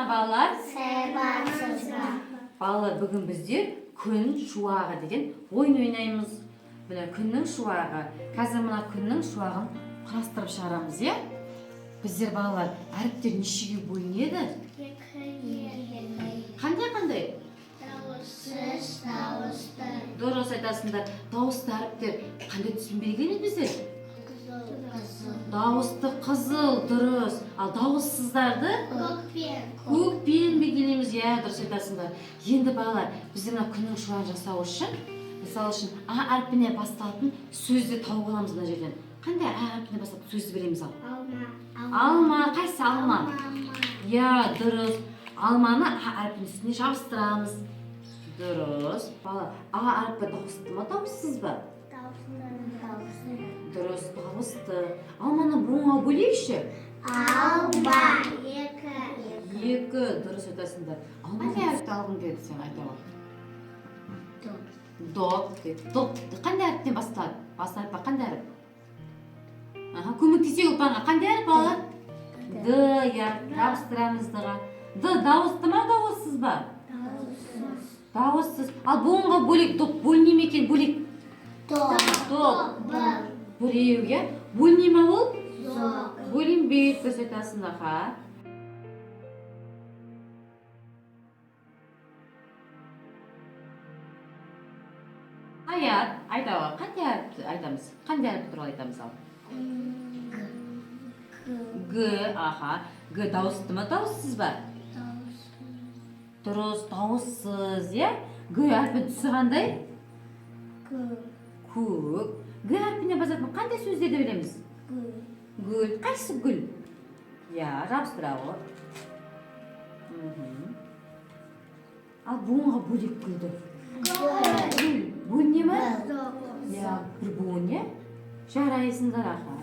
балалар? Сәлеметсіз бе? Балалар, бүгін біздер күн шуағы деген ойын ойнаймыз. Міне күннің шуағы. Қазір мына күннің шуағын құрастырып шығарамыз, иә? Біздер балалар, әріптер нешеге бөлінеді? Қандай? Дауыссыз, дауысты. Дұрыс айтасыңдар. Дауысты әріптер қандай түспен белгіленеді біздер? Қызыл. Дауысты қызыл, дұрыс. Ал дауыссыздарды көкпен белгілейміз, иә, дұрыс айтасыңдар. Енді балалар, біздер мына күннің шуағын жасау үшін, мысалы үшін А әрпіне басталатын сөзді тауып аламыз мына жерден. Қандай А әрпіне басталатын сөзді білеміз ал? Алма. Қайсы алма? Иә, дұрыс. Алманы А әрпінің үстіне жабыстырамыз. Дұрыс. Бала, А әрпі дауысты ма, дауыссыз ба? Дұрыс, дауысты. Алманы буынға бөлейікші? Алма. Екі, дұрыс айтасыңдар. Қандай әріпті алғың келді сен айта ал? Доп. Қандай әріптен басталады? Басты әріп қандай әріп? Көмектесек ұлпанға қандай әріп алады? Д, иә, жабыстырамыз Д-ға. Д дауысты ма, дауыссыз ба? Дауыссыз. Ал буынға бөлек, доп бөліне ме екен, бөлек? Доп. Біреу, иә? Бөліне ма ол? Бөлінбейді, дұрыс айтасыңдар, ха? Аят, айтауға, қандай әріпті айтамыз? Қандай әріп туралы айтамыз ал? Г, аха. Г дауысты ма, дауыссыз ба? Дұрыс, дауыссыз, иә? Г әрпі түсі қандай? Көк. Г әрпіне басатын қандай сөздерді білеміз? Гүл. Қайсы гүл? Иә, жабыстыра ғой. Ал буынға бөлек гүлді. Гүл. Бөліне ма? Иә, бір буын, иә? Жарайсыңдар, аха.